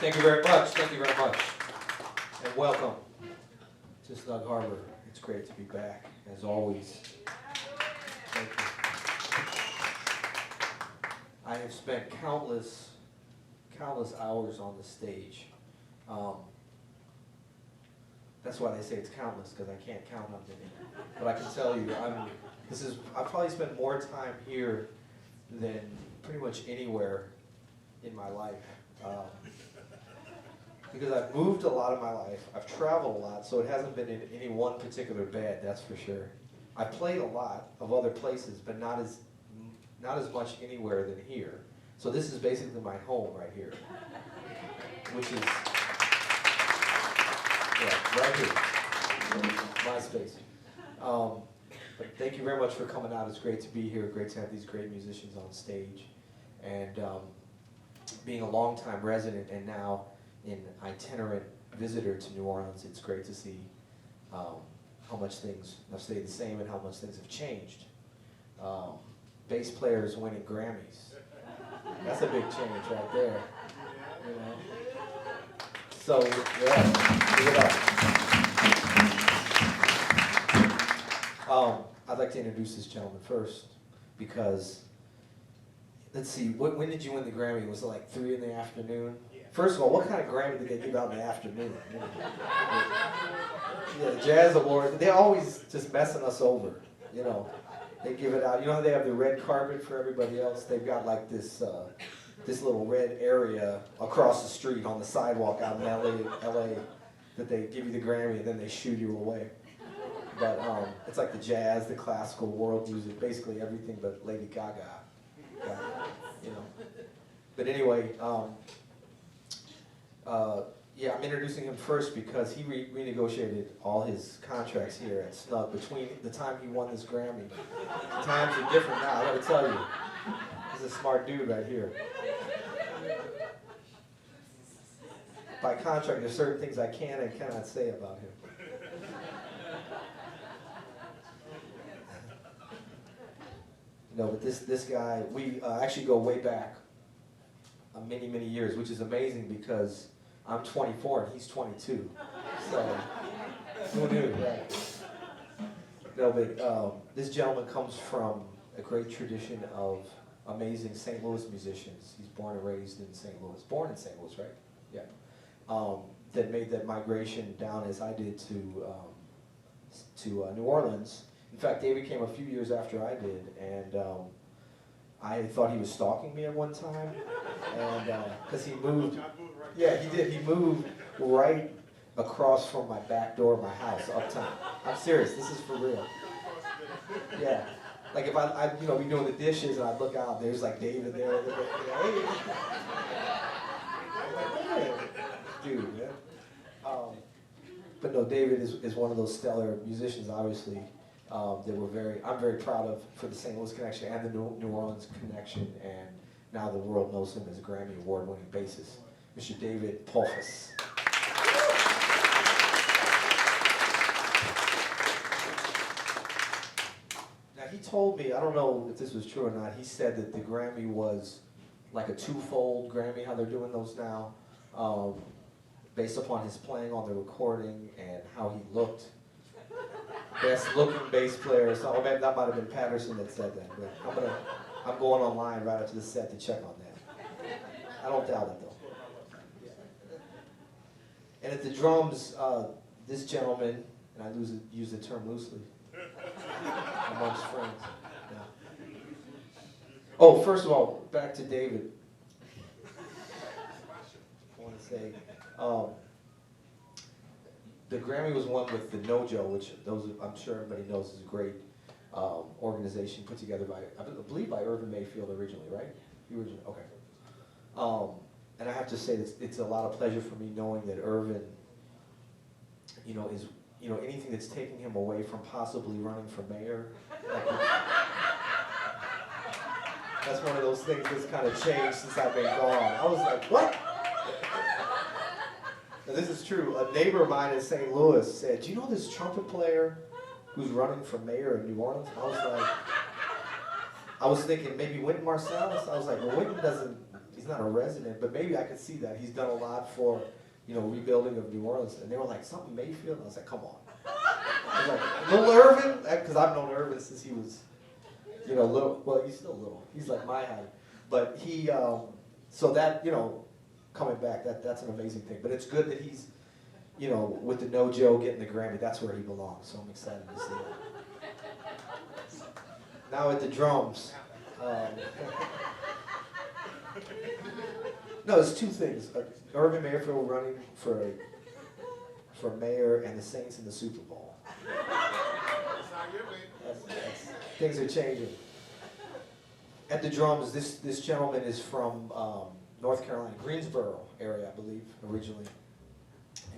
Thank you very much. Thank you very much. And welcome to Snug Harbor. It's great to be back, as always. Thank you. I have spent countless hours on the stage. That's why they say it's countless, because I can't count how many. But I can tell you, I've probably spent more time here than pretty much anywhere in my life. Because I've moved a lot of my life, I've traveled a lot, so it hasn't been in any one particular band, that's for sure. I played a lot of other places, but not as much anywhere than here. So this is basically my home right here, which is Yeah, right here. MySpace. But thank you very much for coming out. It's great to be here. Great to have these great musicians on stage. And being a longtime resident and now an itinerant visitor to New Orleans, it's great to see how much things have stayed the same and how much things have changed. Bass players winning Grammys. That's a big change right there. You know? So, yeah, give it up. I'd like to introduce this gentleman first because, let's see, when did you win the Grammy? Was it like 3 in the afternoon? Yeah. First of all, what kind of Grammy did they give out in the afternoon? Yeah, the Jazz Awards, they're always just messing us over, you know. They give it out. You know how they have the red carpet for everybody else? They've got like this this little red area across the street on the sidewalk out in LA that they give you the Grammy and then they shoo you away. But it's like the jazz, the classical, world music, basically everything but Lady Gaga. You know. But anyway, yeah, I'm introducing him first because he renegotiated all his contracts here at Snug between the time he won this Grammy. Times are different now, I gotta tell you. He's a smart dude right here. By contract, there's certain things I can and cannot say about him. No, but this guy, we actually go way back many, many years, which is amazing because I'm 24 and he's 22. So, who knew, right? No, but this gentleman comes from a great tradition of amazing St. Louis musicians. He's born and raised in St. Louis. Born in St. Louis, right? Yeah. That made that migration down as I did to New Orleans. In fact, David came a few years after I did, and I thought he was stalking me at one time, and because he moved. Yeah, he did. He moved right across from my back door of my house, uptown. I'm serious. This is for real. Yeah. Like if I you know, be doing the dishes and I look out, there's like David there. Like, hey. Hey. Dude, man. But no, David is one of those stellar musicians, obviously, that I'm very proud of for the St. Louis connection and the New Orleans connection, and now the world knows him as a Grammy award-winning bassist, Mr. David Pulphus. Now he told me, I don't know if this was true or not, he said that the Grammy was like a twofold Grammy, how they're doing those now, based upon his playing on the recording and how he looked. Best looking bass player. So that might have been Patterson that said that. But I'm going online right after the set to check on that. I don't doubt it though. And at the drums, this gentleman, and I use the term loosely, amongst friends. Yeah. Oh, first of all, back to David. I want to say. The Grammy was won with the NoJo, which I'm sure everybody knows is a great organization put together by, I believe, by Irvin Mayfield originally, right? Okay. And I have to say, it's a lot of pleasure for me knowing that Irvin, you know, is, you know, anything that's taking him away from possibly running for mayor. Like that's one of those things that's kind of changed since I've been gone. I was like, what? Now, this is true. A neighbor of mine in St. Louis said, do you know this trumpet player who's running for mayor in New Orleans? I was thinking maybe Wynton Marsalis. I was like, well, Wynton he's not a resident, but maybe I could see that. He's done a lot for, you know, rebuilding of New Orleans. And they were like, something Mayfield? I was like, come on. I was like, little Irvin? Because I've known Irvin since he was, you know, little. Well, he's still little. He's like my height. But he, so that, you know, coming back, that's an amazing thing. But it's good that he's, you know, with the NoJo getting the Grammy, that's where he belongs. So I'm excited to see that. Now at the drums. No, it's two things. Irvin Mayfield running for mayor and the Saints in the Super Bowl. Things are changing. At the drums, this gentleman is from North Carolina, Greensboro area, I believe, originally.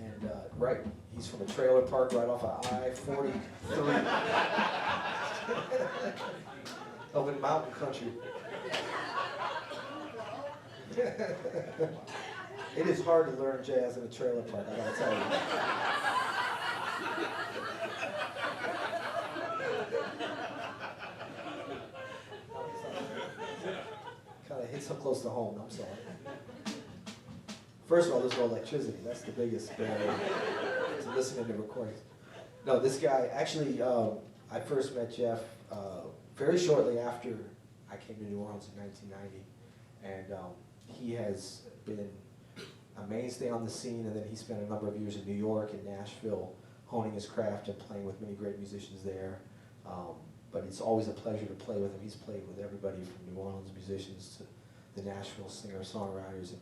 And right, he's from a trailer park right off of I-43 up in mountain country. It is hard to learn jazz in a trailer park, I gotta tell you. Kind of hits so close to home, I'm sorry. First of all, there's no electricity. That's the biggest barrier to listening to recordings. No, this guy, actually, I first met Geoff very shortly after I came to New Orleans in 1990. And he has been a mainstay on the scene, and then he spent a number of years in New York and Nashville honing his craft and playing with many great musicians there. But it's always a pleasure to play with him. He's played with everybody from New Orleans musicians to the Nashville singer-songwriters and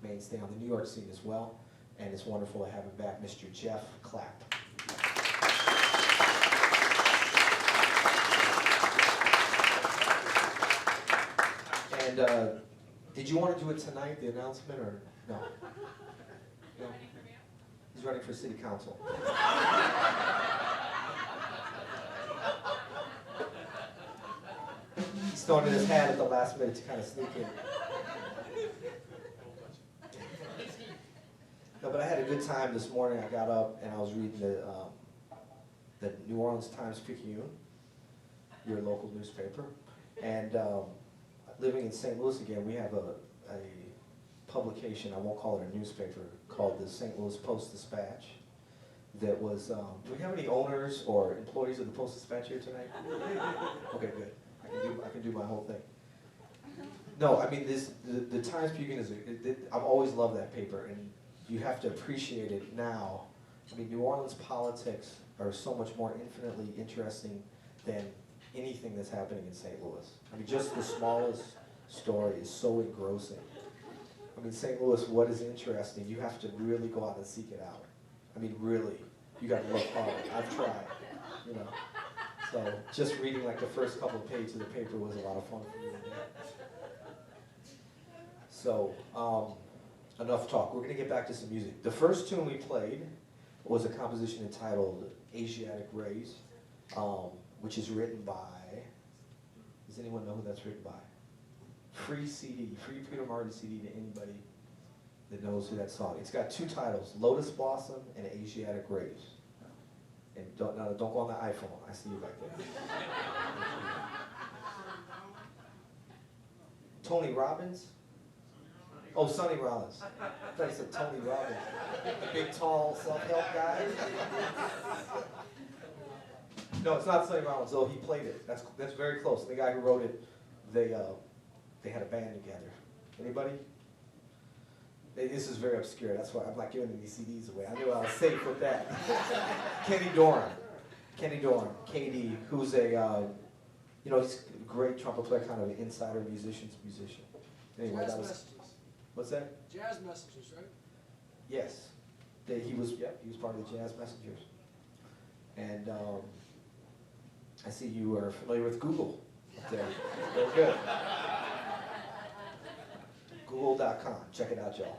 mainstay on the New York scene as well. And it's wonderful to have him back, Mr. Geoff Clapp. And did you want to do it tonight, the announcement, or no? No? He's running for city council. He's throwing in his hat at the last minute to kind of sneak in. No, but I had a good time this morning. I got up and I was reading the New Orleans Times-Picayune, your local newspaper. And living in St. Louis again, we have a publication, I won't call it a newspaper, called the St. Louis Post-Dispatch. That was, do we have any owners or employees of the Post-Dispatch here tonight? Okay, good. I can do my whole thing. No, I mean, the Times-Picayune is, I've always loved that paper, and you have to appreciate it now. I mean, New Orleans politics are so much more infinitely interesting than anything that's happening in St. Louis. I mean, just the smallest story is so engrossing. I mean, St. Louis, what is interesting, you have to really go out and seek it out. I mean, really, you got to look hard. I've tried, you know. So just reading like the first couple of pages of the paper was a lot of fun for me. So, enough talk. We're going to get back to some music. The first tune we played was a composition entitled Asiatic Rays, which is written by, does anyone know who that's written by? Free CD, free Peter Martin CD to anybody that knows who that song. It's got two titles, Lotus Blossom and Asiatic Rays. And don't go on the iPhone. I see you back there. Tony Robbins? Oh, Sonny Rollins. I thought you said Tony Robbins. The big, tall, self-help guy. No, it's not Sonny Rollins, though he played it. That's very close. The guy who wrote it, they had a band together. Anybody? This is very obscure. That's why I'm not giving any CDs away. I knew I was safe with that. Kenny Dorham, KD, who's a, he's a great trumpet player, kind of an insider musician. Anyway, Jazz that was. Messages. What's that? Jazz Messages, right? Yes. He was part of the Jazz Messengers. And I see you are familiar with Google up there. Very good. Google.com. Check it out, y'all.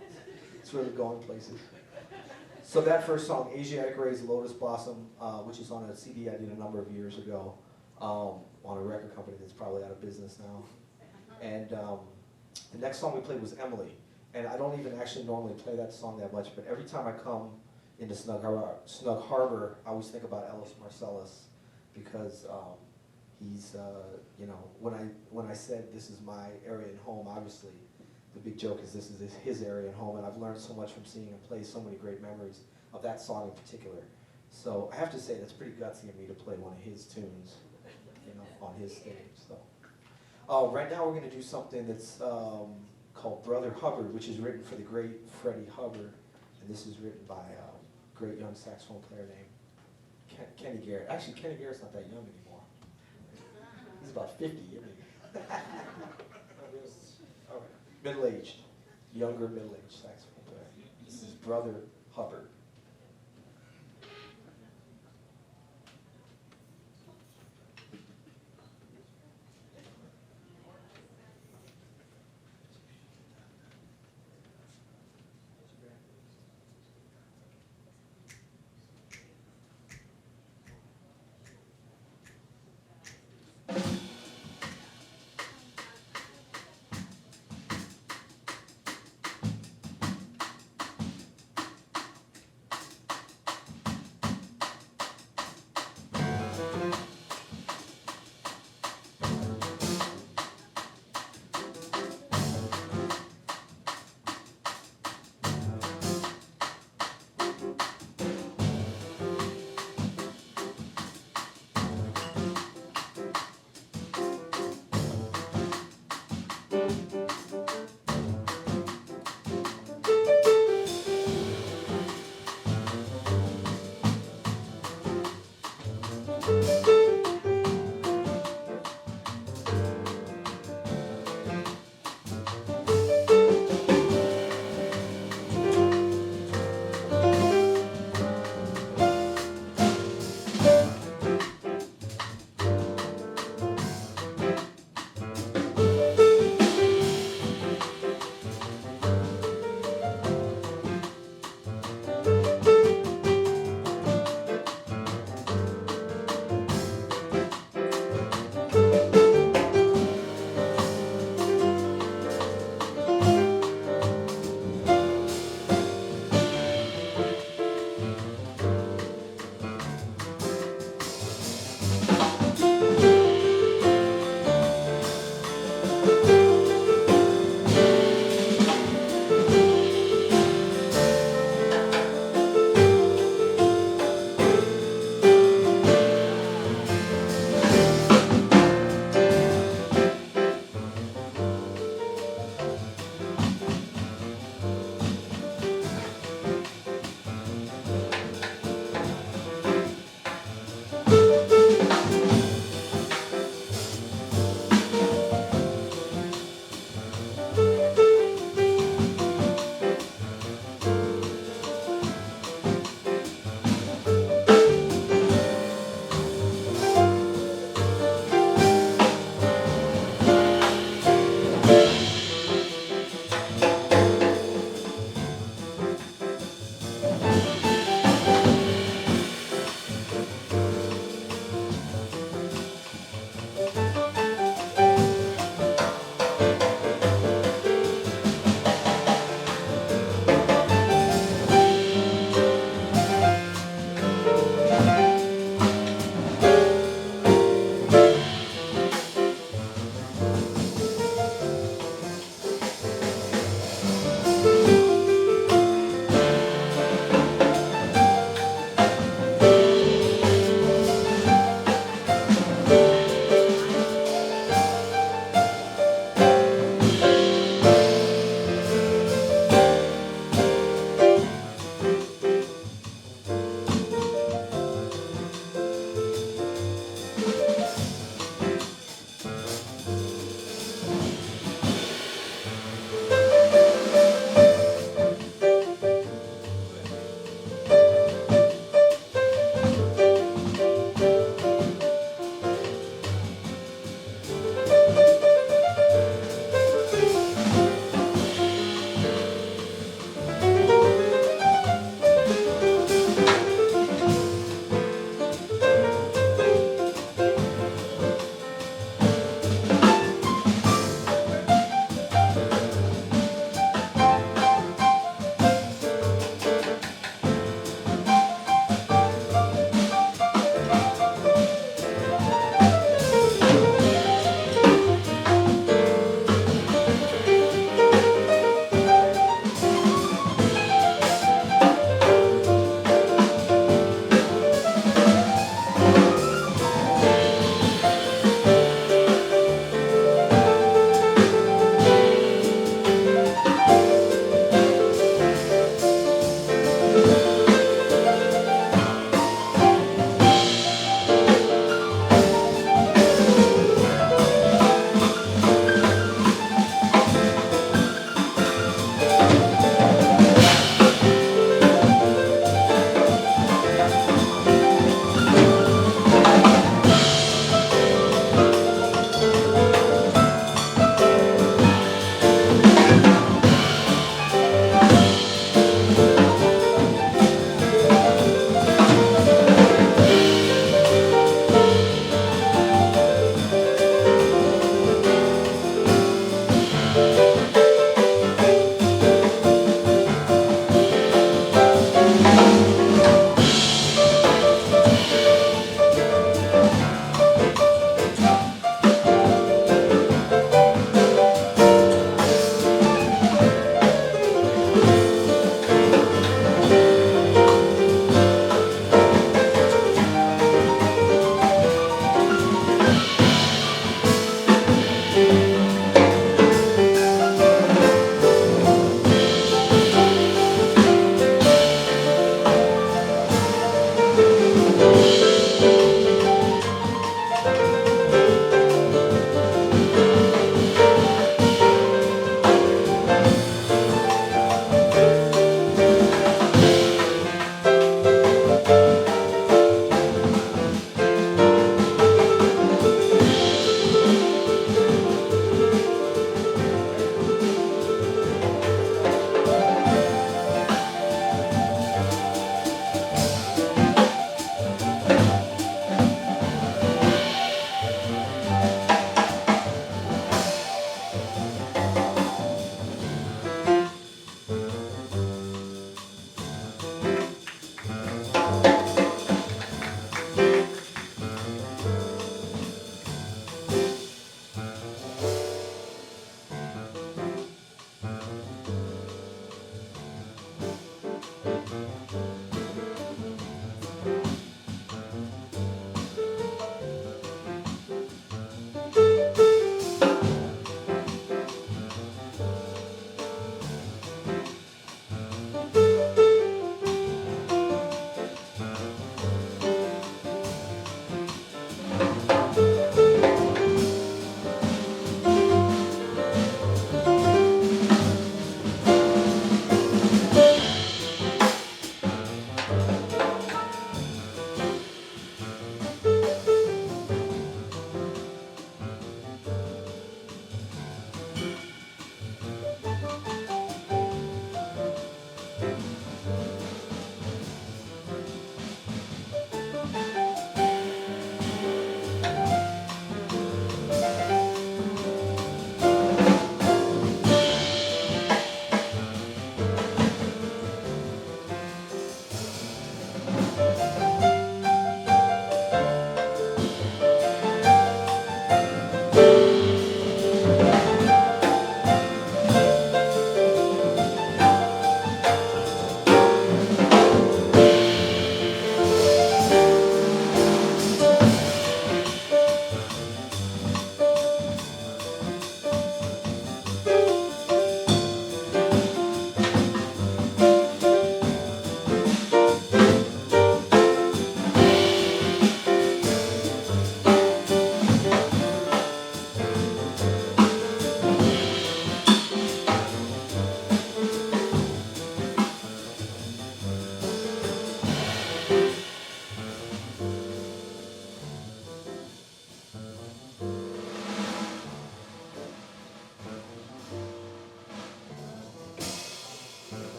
It's really going places. So that first song, Asiatic Rays, Lotus Blossom, which is on a CD I did a number of years ago on a record company that's probably out of business now. And the next song we played was Emily. And I don't even actually normally play that song that much, but every time I come into Snug Harbor, I always think about Ellis Marsalis because he's, when I said this is my area and home, obviously the big joke is this is his area and home, and I've learned so much from seeing him play, so many great memories of that song in particular. So I have to say that's pretty gutsy of me to play one of his tunes, on his stage. So right now we're going to do something that's called Brother Hubbard, which is written for the great Freddie Hubbard, and this is written by a great young saxophone player named Kenny Garrett. Actually, Kenny Garrett's not that young anymore. He's about 50, isn't he? Middle-aged, younger middle-aged saxophone player. This is Brother Hubbard.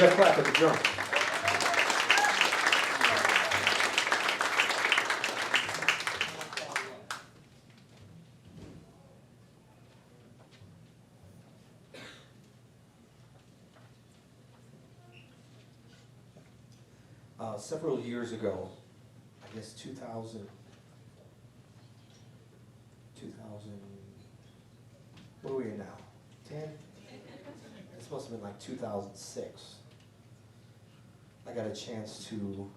Geoff Clapp at the drum. Several years ago, I guess 2000, what are we in now? 10? This must have been like 2006. I got a chance to,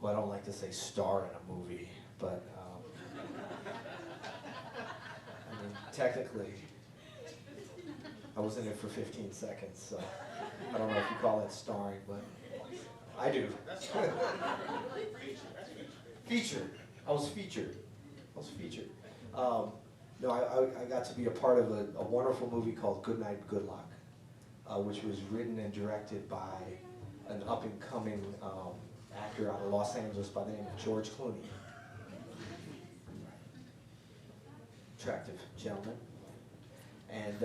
well, I don't like to say star in a movie, but I mean, technically, I was in it for 15 seconds, so I don't know if you call that starring, but I do. Featured. I was featured. No, I got to be a part of a wonderful movie called Good Night, Good Luck, which was written and directed by an up-and-coming actor out of Los Angeles by the name of George Clooney. Attractive gentleman. And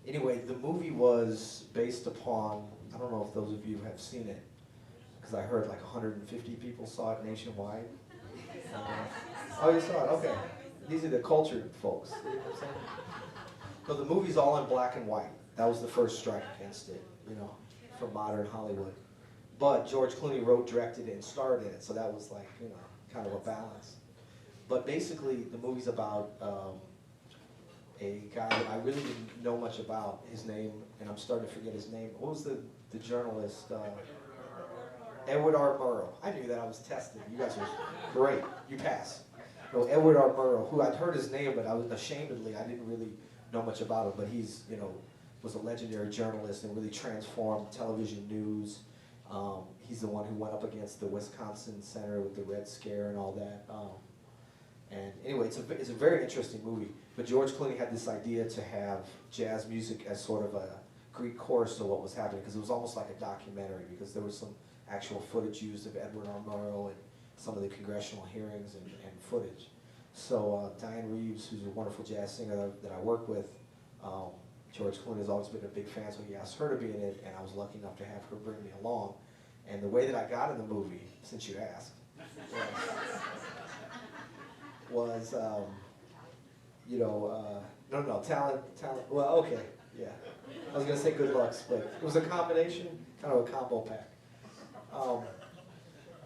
anyway, the movie was based upon, I don't know if those of you have seen it, because I heard like 150 people saw it nationwide. Oh, you saw it? Okay. These are the cultured folks. You know what I'm saying? So the movie's all in black and white. That was the first strike against it, you know, for modern Hollywood. But George Clooney wrote, directed, and starred in it, so that was like, you know, kind of a balance. But basically, the movie's about a guy that I really didn't know much about. His name, and I'm starting to forget his name. What was the journalist? Edward R. Murrow. I knew that. I was tested. You guys were great. You passed. No, Edward R. Murrow, who I'd heard his name, but I was ashamedly, I didn't really know much about him. But he's, you know, was a legendary journalist and really transformed television news. He's the one who went up against the Wisconsin Center with the Red Scare and all that. And anyway, it's a very interesting movie. But George Clooney had this idea to have jazz music as sort of a Greek chorus to what was happening, because it was almost like a documentary, because there was some actual footage used of Edward R. Murrow and some of the congressional hearings and footage. So Diane Reeves, who's a wonderful jazz singer that I work with, George Clooney has always been a big fan, so he asked her to be in it, and I was lucky enough to have her bring me along. And the way that I got in the movie, since you asked, was you know, no, talent, well, okay, yeah. I was going to say good looks, but it was a combination, kind of a combo pack.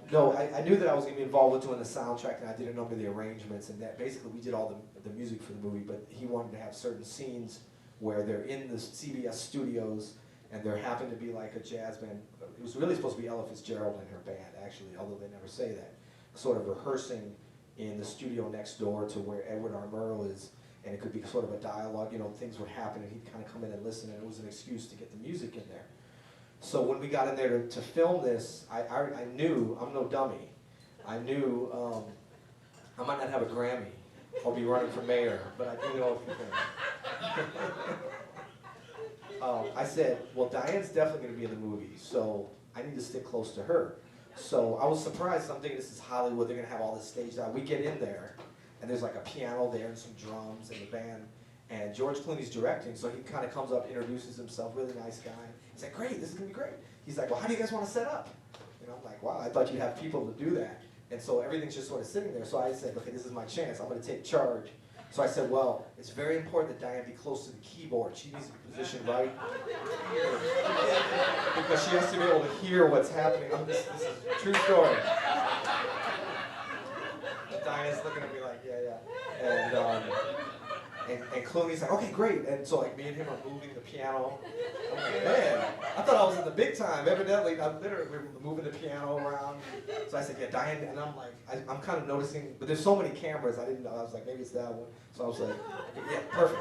No, I knew that I was going to be involved with doing the soundtrack, and I did a number of the arrangements, and that basically we did all the music for the movie, but he wanted to have certain scenes where they're in the CBS studios, and there happened to be like a jazz band. It was really supposed to be Ella Fitzgerald and her band, actually, although they never say that, sort of rehearsing in the studio next door to where Edward R. Murrow is, and it could be sort of a dialogue, you know, things would happen, and he'd kind of come in and listen, and it was an excuse to get the music in there. So when we got in there to film this, I knew, I'm no dummy, I knew I might not have a Grammy, I'll be running for mayor, but I do know a few things. I said, well, Diane's definitely going to be in the movie, so I need to stick close to her. So I was surprised. I'm thinking this is Hollywood, they're going to have all this staged out. We get in there, and there's like a piano there and some drums and the band, and George Clooney's directing, so he kind of comes up, introduces himself, really nice guy. He's like, great, this is going to be great. He's like, well, how do you guys want to set up? And I'm like, wow, I thought you'd have people to do that. And so everything's just sort of sitting there. So I said, okay, this is my chance. I'm going to take charge. So I said, well, it's very important that Diane be close to the keyboard. She needs to be positioned right, because she has to be able to hear what's happening. This is a true story. Diane's looking at me like, yeah. And Clooney's like, okay, great. And so like me and him are moving the piano. I'm like, man, I thought I was in the big time. Evidently, we're moving the piano around. So I said, yeah, Diane. And I'm like, I'm kind of noticing, but there's so many cameras, I didn't know. I was like, maybe it's that one. So I was like, yeah, perfect.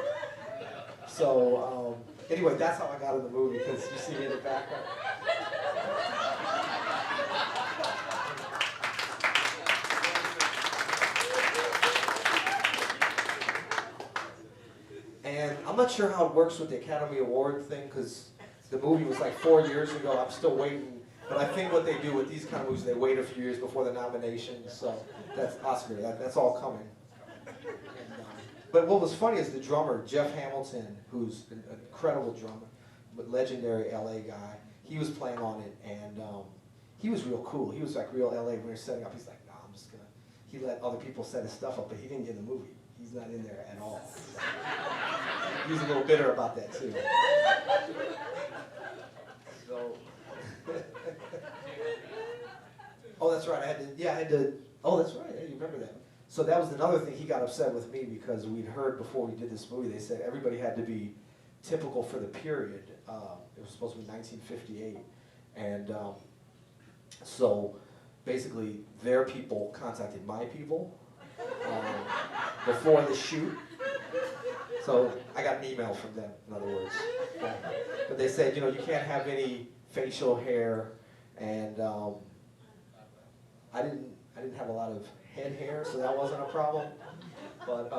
So anyway, that's how I got in the movie, because you see me in the background. And I'm not sure how it works with the Academy Award thing, because the movie was like 4 years ago. I'm still waiting. But I think what they do with these kind of movies, they wait a few years before the nominations. So that's Oscar. That's all coming. But what was funny is the drummer, Jeff Hamilton, who's an incredible drummer, legendary LA guy. He was playing on it, and he was real cool. He was like real LA when we were setting up. He's like, nah, I'm just gonna. He let other people set his stuff up, but he didn't get in the movie. He's not in there at all. He's a little bitter about that too. So. Oh, that's right. I had to. Oh, that's right. Yeah, you remember that. So that was another thing. He got upset with me because we'd heard before we did this movie. They said everybody had to be typical for the period. It was supposed to be 1958, and so basically their people contacted my people before the shoot. So I got an email from them, in other words. But they said, you can't have any facial hair, and I didn't have a lot of head hair, so that wasn't a problem. But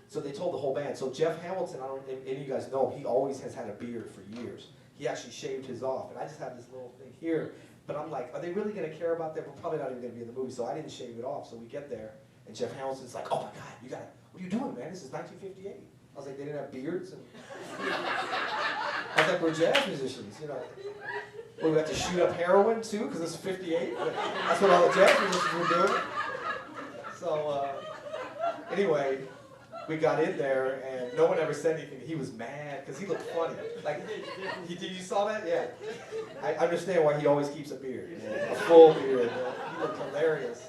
so they told the whole band. So Geoff Hamilton, I don't know if any of you guys know him, he always has had a beard for years. He actually shaved his off, and I just have this little thing here. But I'm like, are they really going to care about that? We're probably not even going to be in the movie, so I didn't shave it off. So we get there, and Geoff Hamilton's like, oh my God, what are you doing, man? This is 1958. I was like, they didn't have beards? And I was like, we're jazz musicians, Well, we have to shoot up heroin too, because it's 58. That's what all the jazz musicians were doing. So anyway, we got in there, and no one ever said anything. He was mad because he looked funny. Like, you saw that? Yeah. I understand why he always keeps a beard, a full beard. He looked hilarious,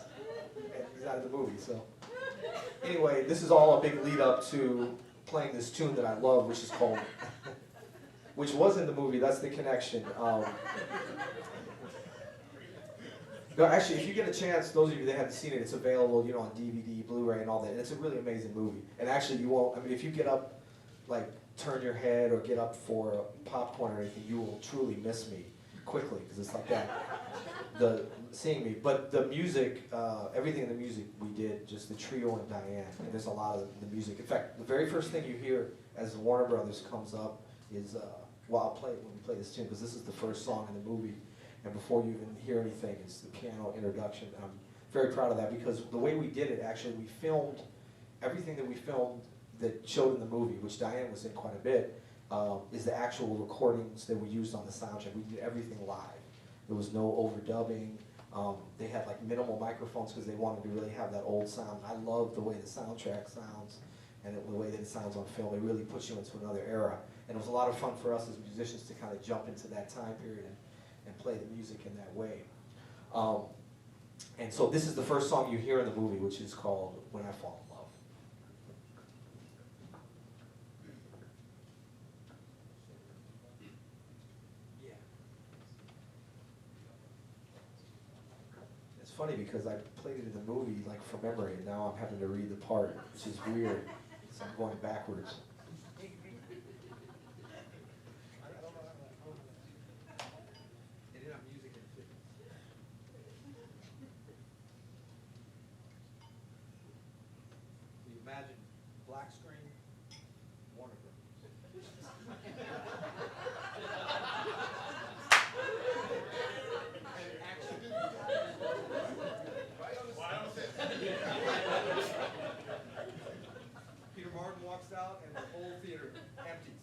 and he's out of the movie. So anyway, this is all a big lead up to playing this tune that I love, which is called, which was in the movie. That's the connection. No, actually, if you get a chance, those of you that haven't seen it, it's available, on DVD, Blu-ray, and all that. And it's a really amazing movie. And actually, you won't. I mean, if you get up, like, turn your head or get up for popcorn or anything, you will truly miss me quickly because it's like that. Seeing me, but the music, everything in the music we did, just the trio and Diane. And there's a lot of the music. In fact, the very first thing you hear as Warner Brothers comes up is, well, I'll play it when we play this tune because this is the first song in the movie. And before you even hear anything, it's the piano introduction. And I'm very proud of that because the way we did it, actually, we filmed everything that we filmed that showed in the movie, which Diane was in quite a bit, is the actual recordings that we used on the soundtrack. We did everything live. There was no overdubbing. They had like minimal microphones because they wanted to really have that old sound. I love the way the soundtrack sounds and the way that it sounds on film. It really puts you into another era. And it was a lot of fun for us as musicians to kind of jump into that time period and play the music in that way. And so this is the first song you hear in the movie, which is called When I Fall in Love. Yeah. It's funny because I played it in the movie like from memory, and now I'm having to read the part, which is weird. So I'm going backwards. Imagine black screen, Warner Brothers. And action. Peter Martin walks out and the whole theater empties.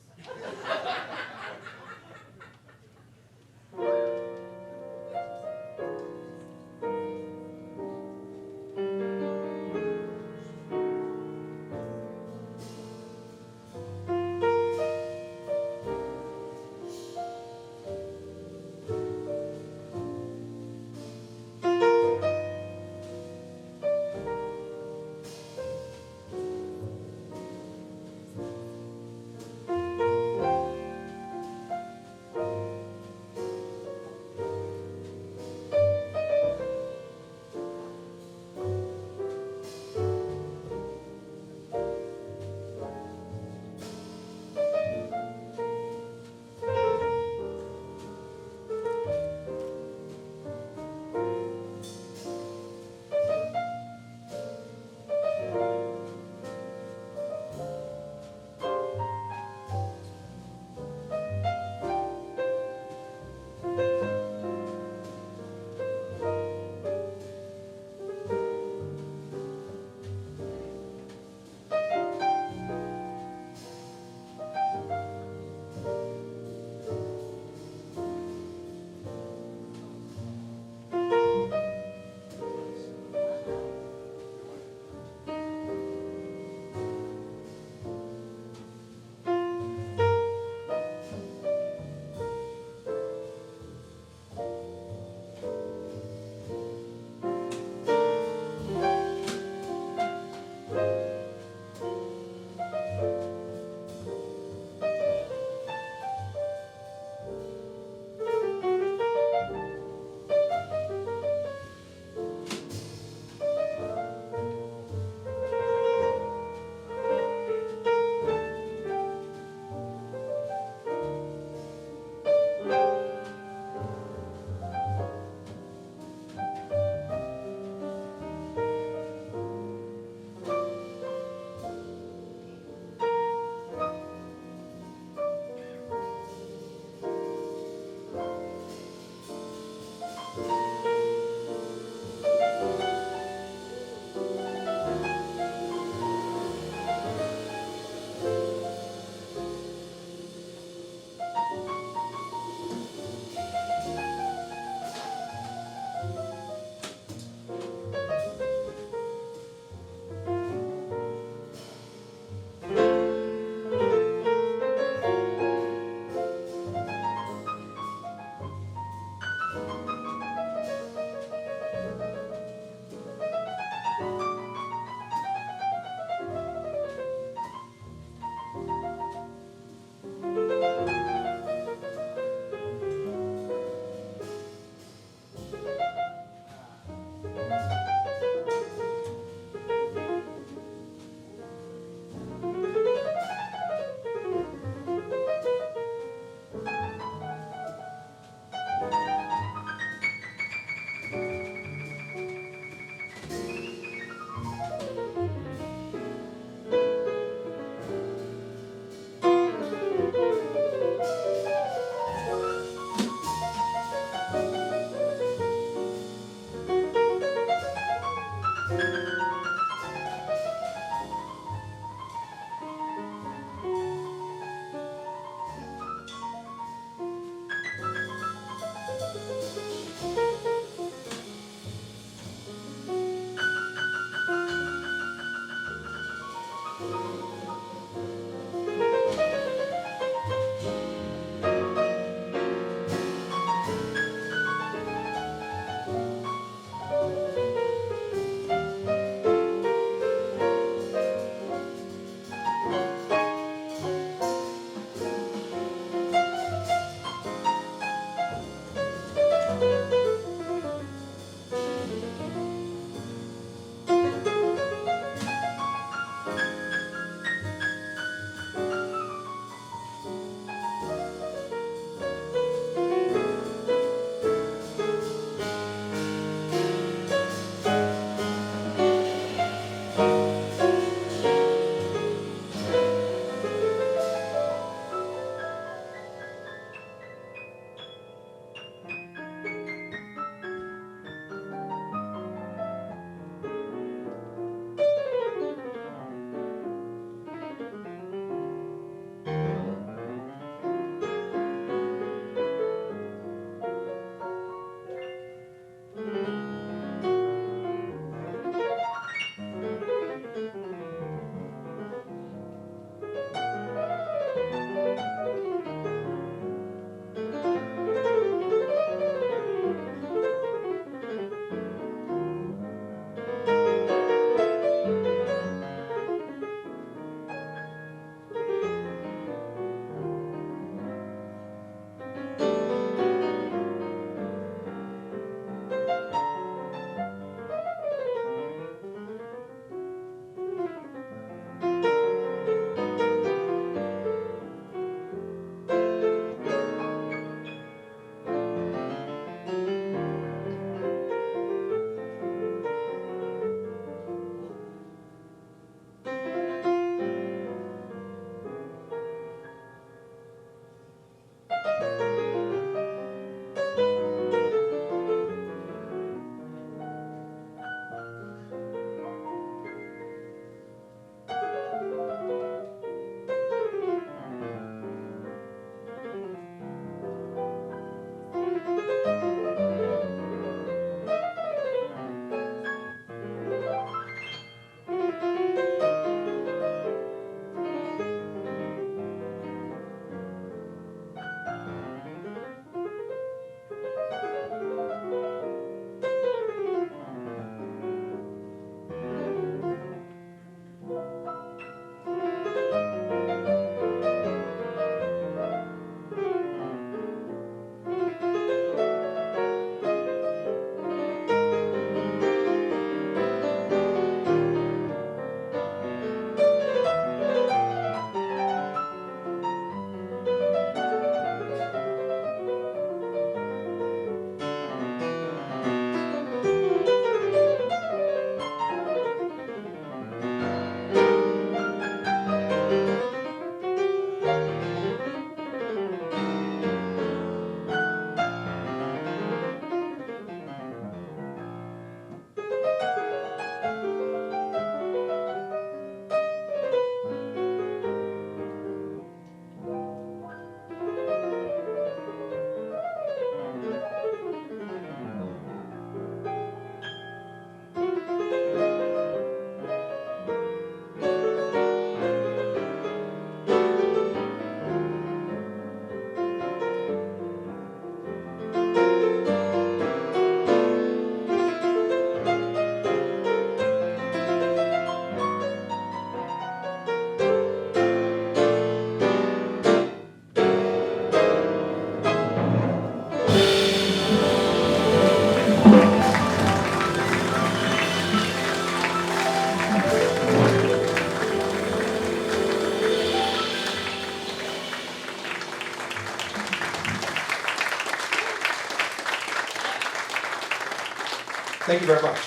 Thank you very much.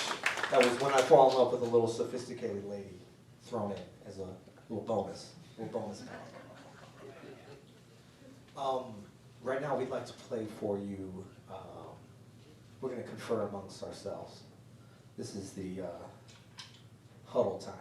That was When I Fall in Love with a Little Sophisticated Lady, thrown in as a little bonus. Right now we'd like to play for you, we're going to confer amongst ourselves. This is the huddle time.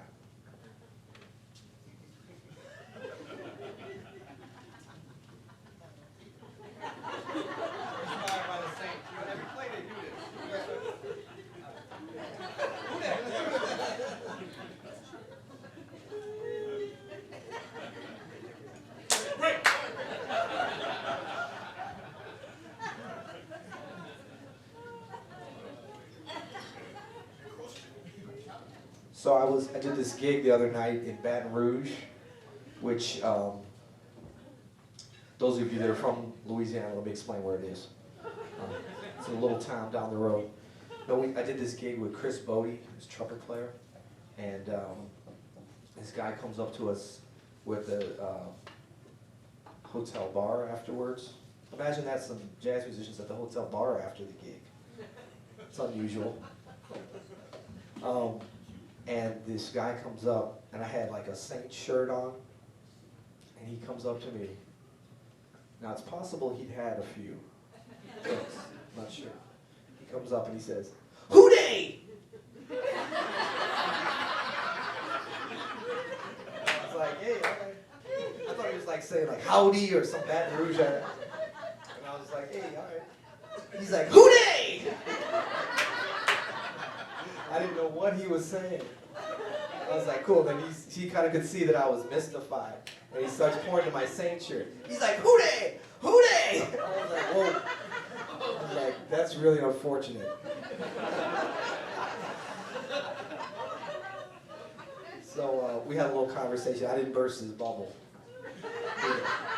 So I did this gig the other night in Baton Rouge, which those of you that are from Louisiana, let me explain where it is. It's a little town down the road. No, I did this gig with Chris Bodie, who's a trumpet player, and this guy comes up to us with a hotel bar afterwards. Imagine that, some jazz musicians at the hotel bar after the gig. It's unusual. And this guy comes up, and I had like a Saint shirt on, and he comes up to me. Now it's possible he'd had a few drinks, I'm not sure. He comes up and he says, "Hooday!" I was like, hey, okay. I thought he was like saying like howdy or some Baton Rouge. And I was like, hey, all right. He's like, "Hooday!" I didn't know what he was saying. I was like, cool. Then he kind of could see that I was mystified. And he starts pointing to my Saint shirt. He's like, "Hooday! Hooday!" I was like, whoa. I was like, that's really unfortunate. So we had a little conversation. I didn't burst his bubble. Yeah.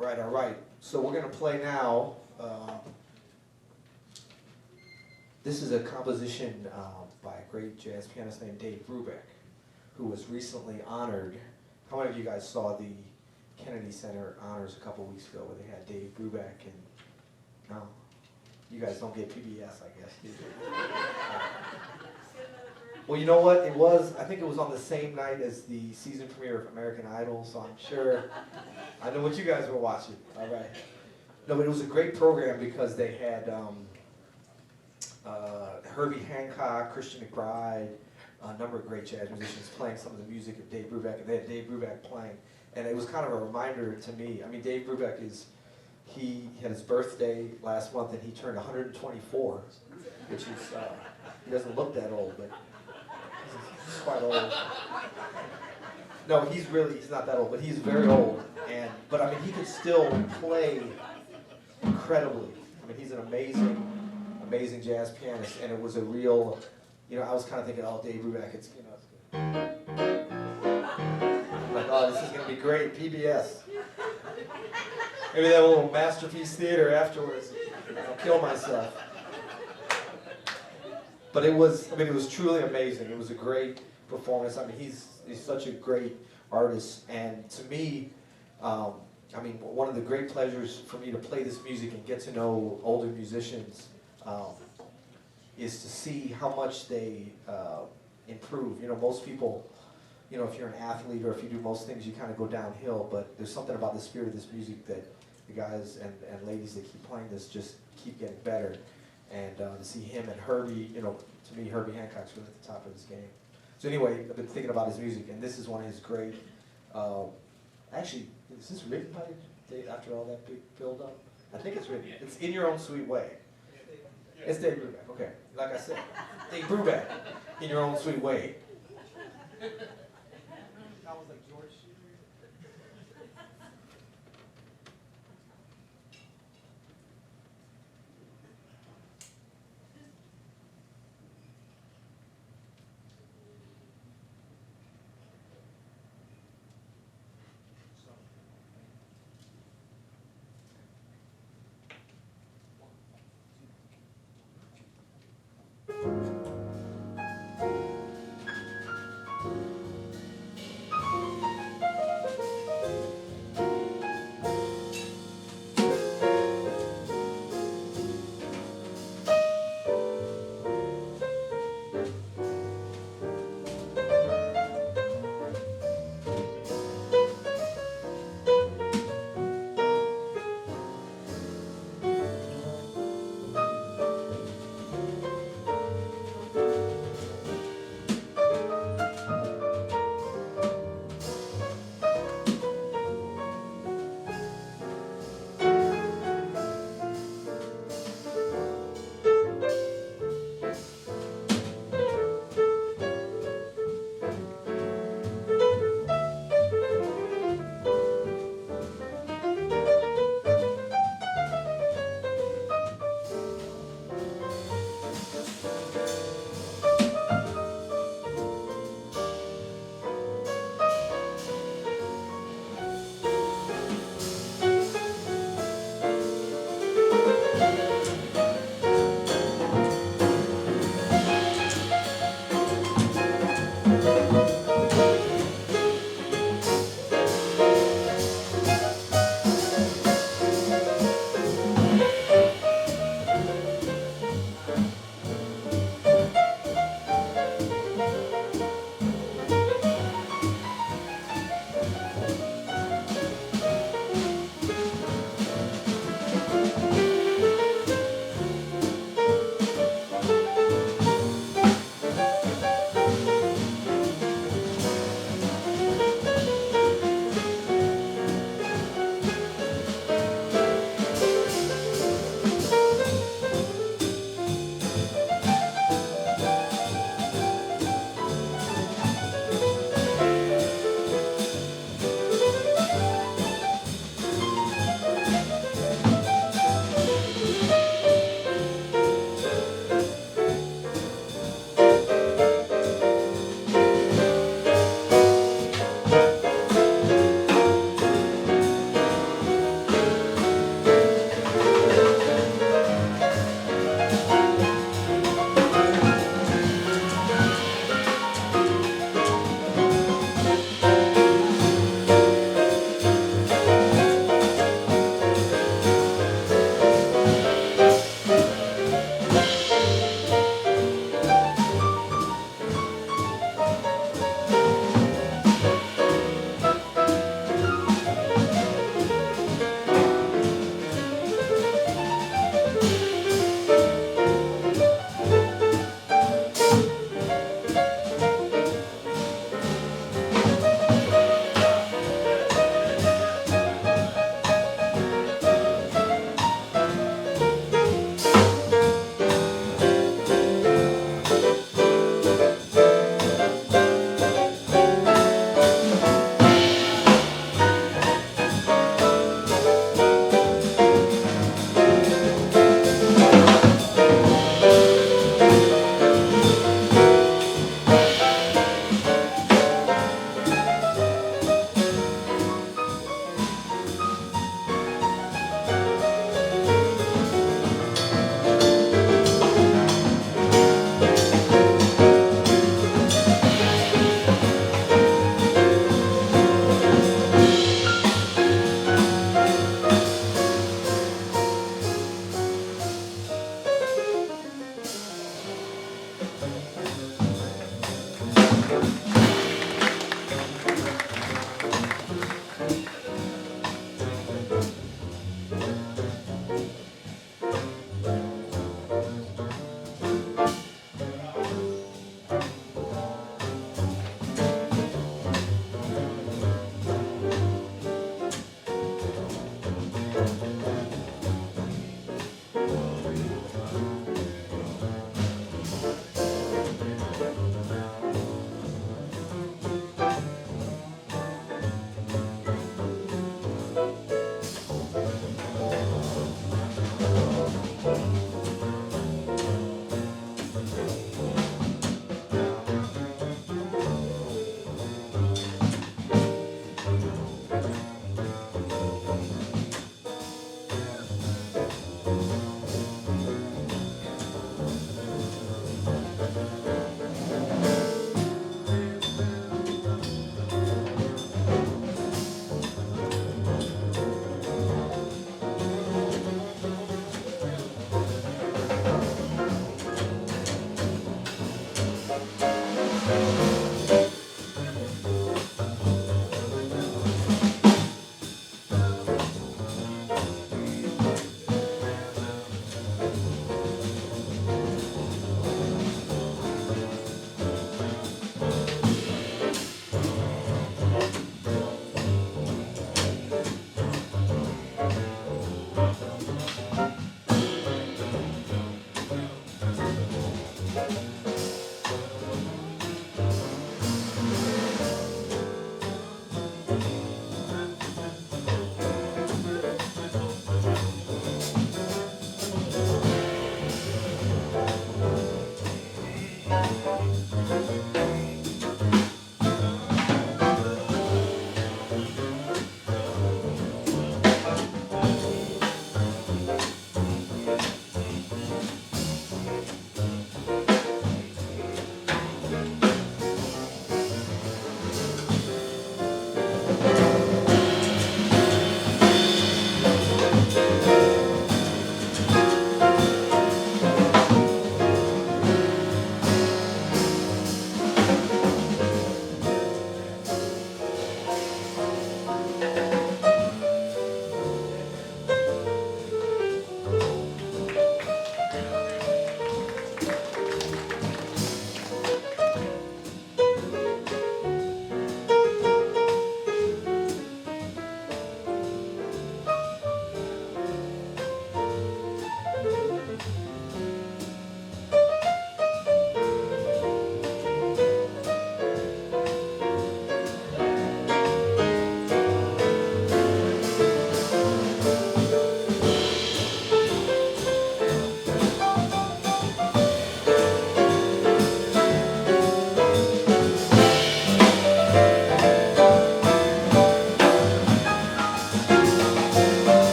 All right. So we're going to play now. This is a composition by a great jazz pianist named Dave Brubeck, who was recently honored. How many of you guys saw the Kennedy Center honors a couple weeks ago where they had Dave Brubeck and, no, you guys don't get PBS, I guess, do you? Well, you know what, I think it was on the same night as the season premiere of American Idol, so I'm sure, I know what you guys were watching, all right. No, but it was a great program because they had Herbie Hancock, Christian McBride, a number of great jazz musicians playing some of the music of Dave Brubeck, and they had Dave Brubeck playing. And it was kind of a reminder to me, I mean, Dave Brubeck he had his birthday last month and he turned 124, which is, he doesn't look that old, but he's quite old. No, he's not that old, but he's very old. But I mean, he could still play incredibly. I mean, he's an amazing jazz pianist, and it was a real, I was kind of thinking, oh, Dave Brubeck, it's like, oh, this is going to be great, PBS. Maybe that little Masterpiece Theater afterwards. I'll kill myself. But it was truly amazing. It was a great performance. I mean, he's such a great artist, and to me, one of the great pleasures for me to play this music and get to know older musicians is to see how much they improve. Most people, if you're an athlete or if you do most things, you kind of go downhill, but there's something about the spirit of this music that the guys and ladies that keep playing this just keep getting better. And to see him and Herbie, to me, Herbie Hancock's really at the top of his game. So anyway, I've been thinking about his music, and this is one of his great, actually, is this written by Dave after all that big build-up? I think it's written. It's In Your Own Sweet Way. It's Dave Brubeck, okay. Like I said, Dave Brubeck, In Your Own Sweet Way. That was like George.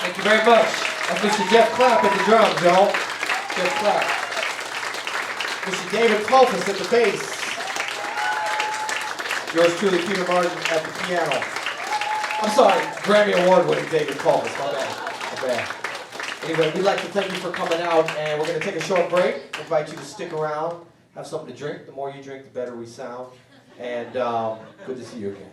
Thank you very much. That's Mr. Geoff Clapp at the drums, y'all. Geoff Clapp. Mr. David Pulphus at the bass. Yours truly, Peter Martin at the piano. I'm sorry, Grammy Award-winning David Pulphus. My bad. My bad. Anyway, we'd like to thank you for coming out, and we're going to take a short break. We invite you to stick around, have something to drink. The more you drink, the better we sound. And good to see you again.